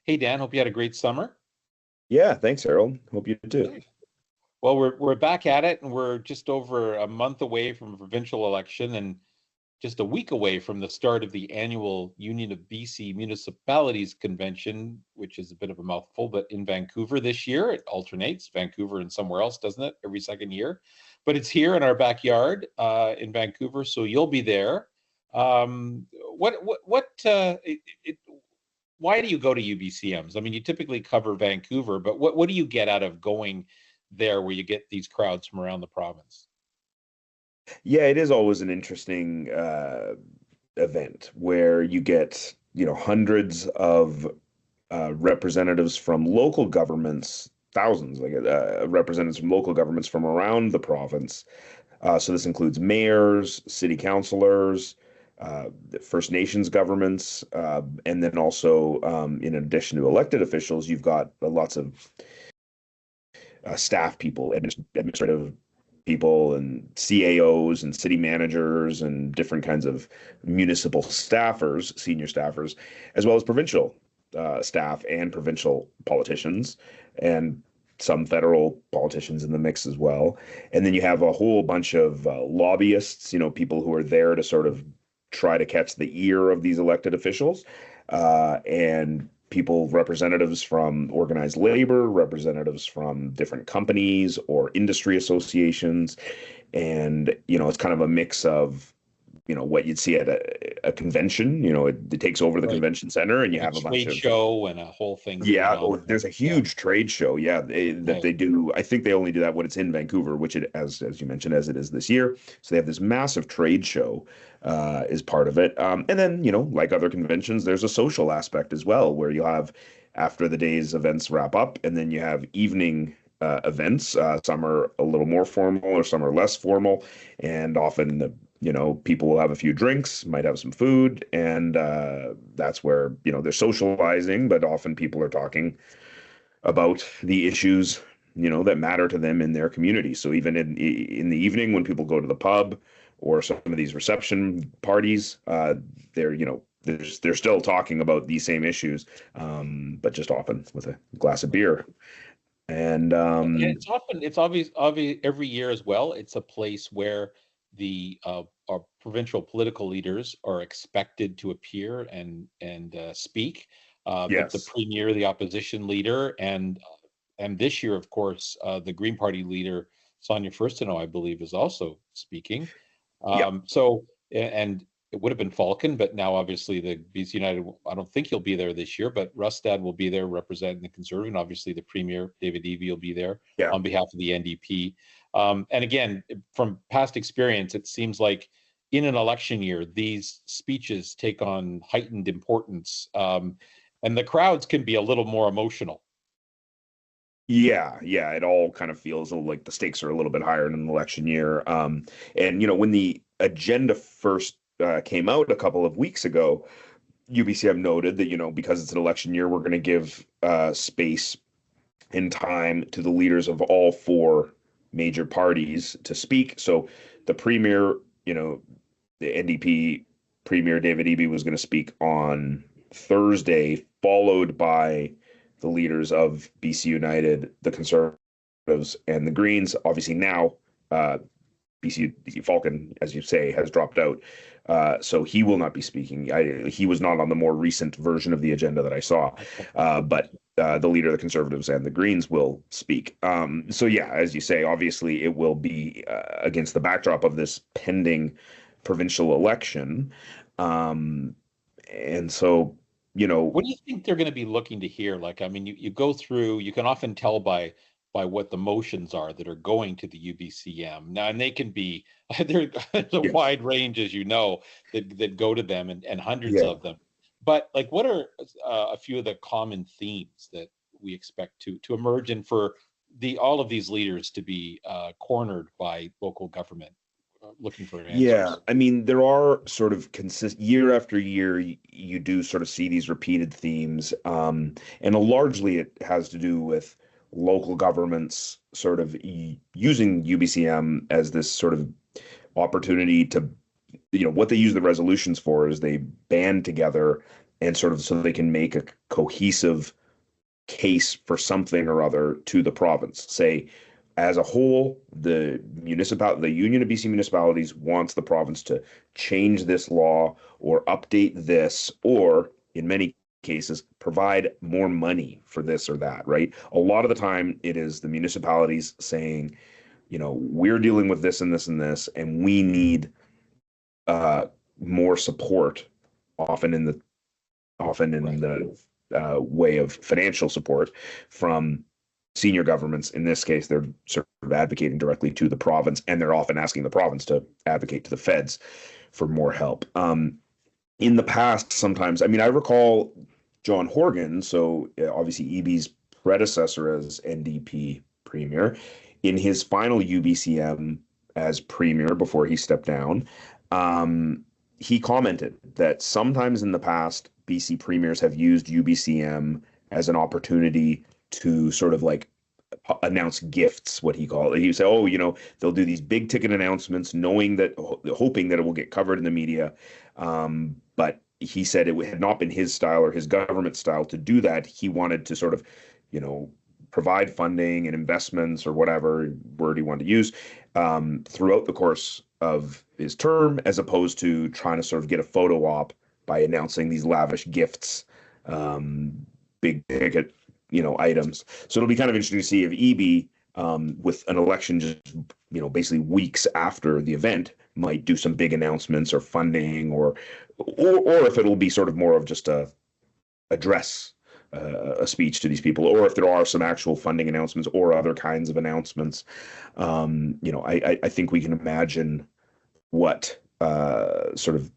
Hey Dan, hope you had a great summer. Yeah, thanks, Harold. Hope you do. Good. Well, we're back at it, and we're just over a month away from a provincial election, and just a week away from the start of the annual Union of BC Municipalities Convention, which is a bit of a mouthful, but in Vancouver this year. It alternates Vancouver and somewhere else, doesn't it? Every second year, but it's here in our backyard in Vancouver, so you'll be there. Why do you go to UBCMs? I mean, you typically cover Vancouver, but what do you get out of going there where you get these crowds from around the province? Yeah, it is always an interesting event where you get, hundreds of representatives from local governments, thousands, like representatives from local governments from around the province. So this includes mayors, city councilors, the First Nations governments, and then also, in addition to elected officials, you've got lots of staff people, administrative people, and CAOs and city managers and different kinds of municipal staffers, senior staffers, as well as provincial staff and provincial politicians and some federal politicians in the mix as well. And then you have a whole bunch of lobbyists, people who are there to sort of try to catch the ear of these elected officials, and people, representatives from organized labor, representatives from different companies or industry associations. And, it's kind of a mix of, what you'd see at a convention. It takes over the Right. convention center and you Like a have a bunch trade of, show and a whole thing going yeah, on. there's a Yeah. huge trade show. Yeah, that Right. they do. I think they only do that when it's in Vancouver, which as you mentioned, as it is this year. So they have this massive trade show is part of it. And then, like other conventions, there's a social aspect as well, where you have after the day's events wrap up, and then you have evening events. Some are a little more formal, or some are less formal, and often people will have a few drinks, might have some food, and that's where, they're socializing, but often people are talking about the issues, that matter to them in their community. So even in the evening when people go to the pub or some of these reception parties, they're, they're still talking about these same issues, but just often with a glass of beer. And And it's obvious every year as well. It's a place where the our provincial political leaders are expected to appear and speak. The yes, premier, the opposition leader, and this year, of course, the Green Party leader Sonia Furstenau, I believe, is also speaking. yeah, And it would have been Falcon, but now obviously the BC United, I don't think he'll be there this year, but Rustad will be there representing the Conservative, and obviously the Premier, David Eby, will be there yeah. on behalf of the NDP. And again, from past experience, it seems like in an election year, these speeches take on heightened importance, and the crowds can be a little more emotional. Yeah, yeah, it all kind of feels like the stakes are a little bit higher in an election year. And when the agenda first came out a couple of weeks ago, UBCM noted that, because it's an election year, we're going to give space and time to the leaders of all four major parties to speak. So the premier, the NDP premier David Eby was going to speak on Thursday, followed by the leaders of BC United, the Conservatives, and the Greens. Obviously now, BC Falcon, as you say, has dropped out. So he will not be speaking. He was not on the more recent version of the agenda that I saw, but the leader of the Conservatives and the Greens will speak. So yeah, as you say, obviously it will be against the backdrop of this pending provincial election. Um, and so, What do you think they're going to be looking to hear? Like, I mean, you go through, you can often tell by what the motions are that are going to the UBCM now, and they can be there's a yes. wide range, as you know, that go to them, and hundreds Yeah. of them. But like, what are a few of the common themes that we expect to emerge, and for the all of these leaders to be cornered by local government looking for Yeah, answers? I mean, there are sort of consist year after year, you do sort of see these repeated themes, and largely it has to do with local governments sort of using UBCM as this sort of opportunity to, what they use the resolutions for is they band together and sort of so they can make a cohesive case for something or other to the province. Say, as a whole, the Union of BC Municipalities wants the province to change this law or update this, or in many cases, provide more money for this or that, right? A lot of the time, it is the municipalities saying, we're dealing with this and this and this, and we need more support, often in the way of financial support from senior governments. In this case, they're sort of advocating directly to the province, and they're often asking the province to advocate to the feds for more help. In the past, sometimes, I recall John Horgan, so obviously EB's predecessor as NDP premier, in his final UBCM as premier before he stepped down, he commented that sometimes in the past, BC premiers have used UBCM as an opportunity to sort of like announce gifts, what he called it. He would say, they'll do these big ticket announcements, hoping that it will get covered in the media. But he said it had not been his style or his government style to do that. He wanted to sort of, provide funding and investments, or whatever word he wanted to use, throughout the course of his term, as opposed to trying to sort of get a photo op by announcing these lavish gifts, big ticket, items. So it'll be kind of interesting to see if EB, with an election just, basically weeks after the event, might do some big announcements or funding, or if it'll be sort of more of just a address, a speech to these people, or if there are some actual funding announcements or other kinds of announcements. I think we can imagine what sort of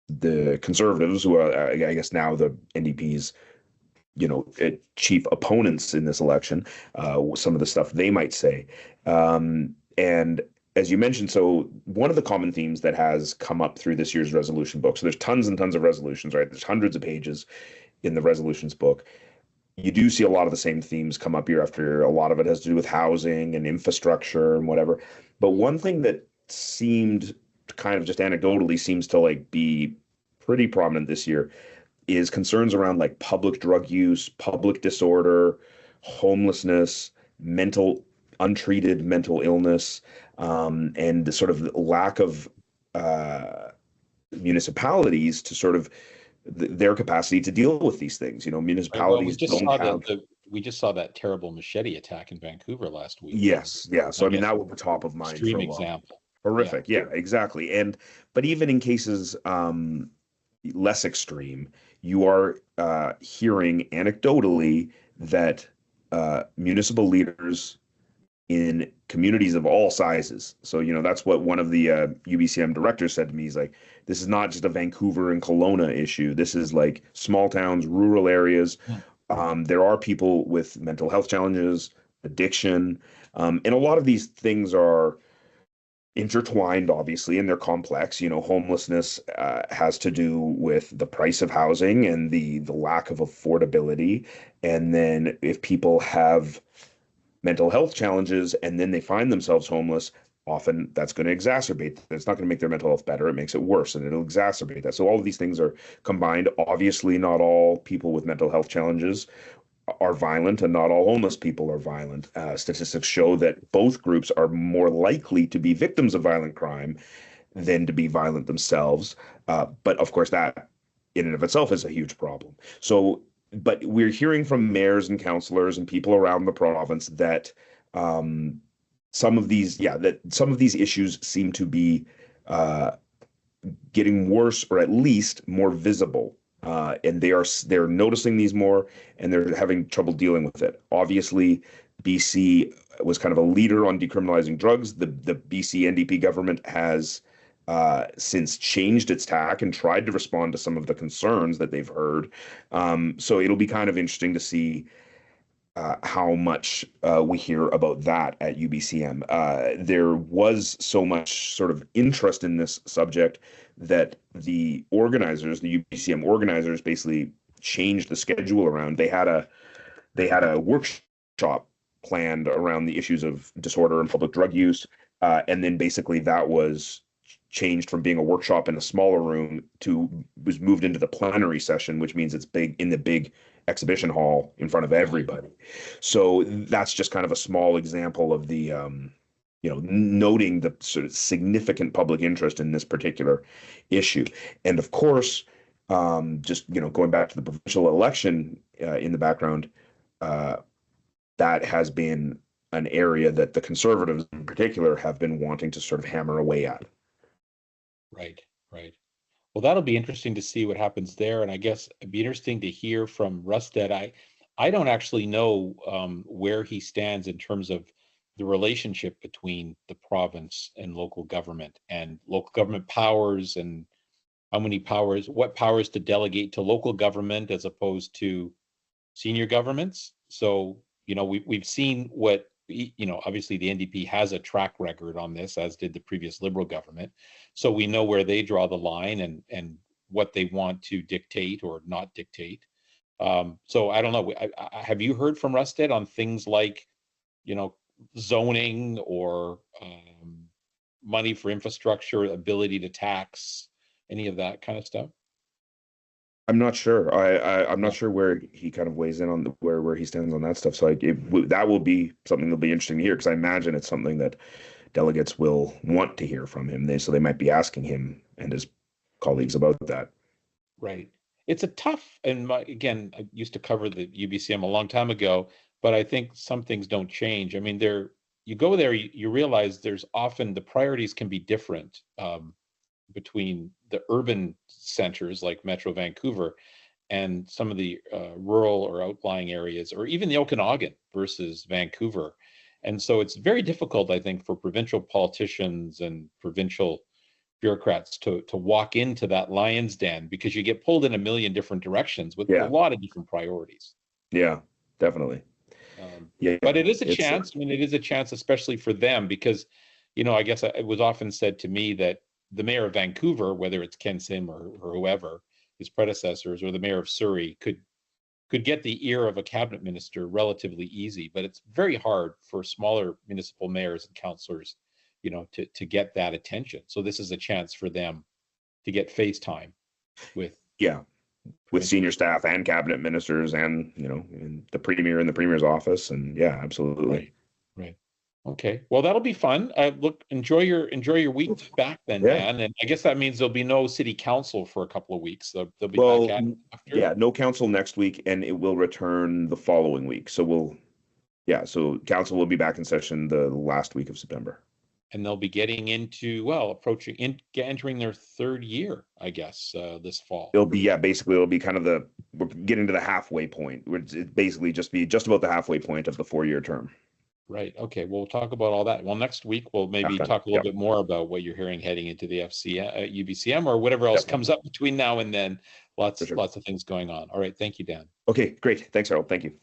the Conservatives, who are, I guess now the NDP's, chief opponents in this election, some of the stuff they might say. And as you mentioned, so one of the common themes that has come up through this year's resolution book, so there's tons and tons of resolutions, right? There's hundreds of pages in the resolutions book. You do see a lot of the same themes come up year after year. A lot of it has to do with housing and infrastructure and whatever. But one thing that seemed kind of just anecdotally seems to like be pretty prominent this year is concerns around like public drug use, public disorder, homelessness, untreated mental illness, and the sort of lack of municipalities to sort of their capacity to deal with these things. Municipalities don't have. We just saw that terrible machete attack in Vancouver last week. Yes, yeah. So that was the top of mind. Extreme example. Horrific. Yeah, exactly. But even in cases less extreme, you are hearing anecdotally that municipal leaders in communities of all sizes. So, that's what one of the UBCM directors said to me. He's like, this is not just a Vancouver and Kelowna issue. This is like small towns, rural areas. There are people with mental health challenges, addiction, and a lot of these things are intertwined, obviously, and they're complex. Homelessness has to do with the price of housing and the lack of affordability. And then if people have mental health challenges and then they find themselves homeless, often that's going to exacerbate. It's not going to make their mental health better. It makes it worse, and it'll exacerbate that. So all of these things are combined. Obviously, not all people with mental health challenges are violent, and not all homeless people are violent. Statistics show that both groups are more likely to be victims of violent crime than to be violent themselves. But of course, that in and of itself is a huge problem. So, but we're hearing from mayors and councillors and people around the province that some of these issues seem to be getting worse, or at least more visible. And they're noticing these more, and they're having trouble dealing with it. Obviously, BC was kind of a leader on decriminalizing drugs. The BC NDP government has since changed its tack and tried to respond to some of the concerns that they've heard. So it'll be kind of interesting to see how much we hear about that at UBCM. There was so much sort of interest in this subject that the UBCM organizers, basically changed the schedule around. They had a workshop planned around the issues of disorder and public drug use, and then basically that was changed from being a workshop in a smaller room to was moved into the plenary session, which means it's big in the big exhibition hall in front of everybody. So that's just kind of a small example of the noting the sort of significant public interest in this particular issue. And of course, just going back to the provincial election in the background, that has been an area that the Conservatives in particular have been wanting to sort of hammer away at. Right, right. Well, that'll be interesting to see what happens there. And I guess it'd be interesting to hear from Rusted. I don't actually know where he stands in terms of the relationship between the province and local government powers, and what powers to delegate to local government as opposed to senior governments. So, we've seen what, obviously the NDP has a track record on this, as did the previous Liberal government. So we know where they draw the line and what they want to dictate or not dictate. So I don't know. Have you heard from Rusted on things like, zoning or money for infrastructure, ability to tax, any of that kind of stuff? I'm not sure. I'm not sure where he kind of weighs in on where he stands on that stuff. So that will be something that'll be interesting to hear, because I imagine it's something that delegates will want to hear from him. So they might be asking him and his colleagues about that. Right. It's a tough, and again, I used to cover the UBCM a long time ago, but I think some things don't change. I mean, you go there, you realize there's often the priorities can be different between the urban centers like Metro Vancouver and some of the rural or outlying areas, or even the Okanagan versus Vancouver. And so it's very difficult, I think, for provincial politicians and provincial bureaucrats to walk into that lion's den, because you get pulled in a million different directions with a lot of different priorities. Yeah, definitely. But it is a chance. I mean, it is a chance, especially for them, because, I guess it was often said to me that the mayor of Vancouver, whether it's Ken Sim or whoever, his predecessors, or the mayor of Surrey, could get the ear of a cabinet minister relatively easy, but it's very hard for smaller municipal mayors and councillors, to get that attention. So this is a chance for them to get face time with senior staff and cabinet ministers, and and the premier in the premier's office, and absolutely. Right. Okay. Well, that'll be fun. Enjoy your week back then, Dan. And I guess that means there'll be no city council for a couple of weeks. So they'll be back at it after. No council next week, and it will return the following week. So so council will be back in session the last week of September. And they'll be getting into, entering their third year, I guess, this fall. It'll be, basically it'll be kind of we're getting to the halfway point. It basically just about the halfway point of the 4-year term. Right. Okay. We'll talk about all that. Well, next week we'll maybe talk a little bit more about what you're hearing heading into the UBCM or whatever else comes up between now and then. Lots of things going on. All right. Thank you, Dan. Okay, great. Thanks, Harold. Thank you.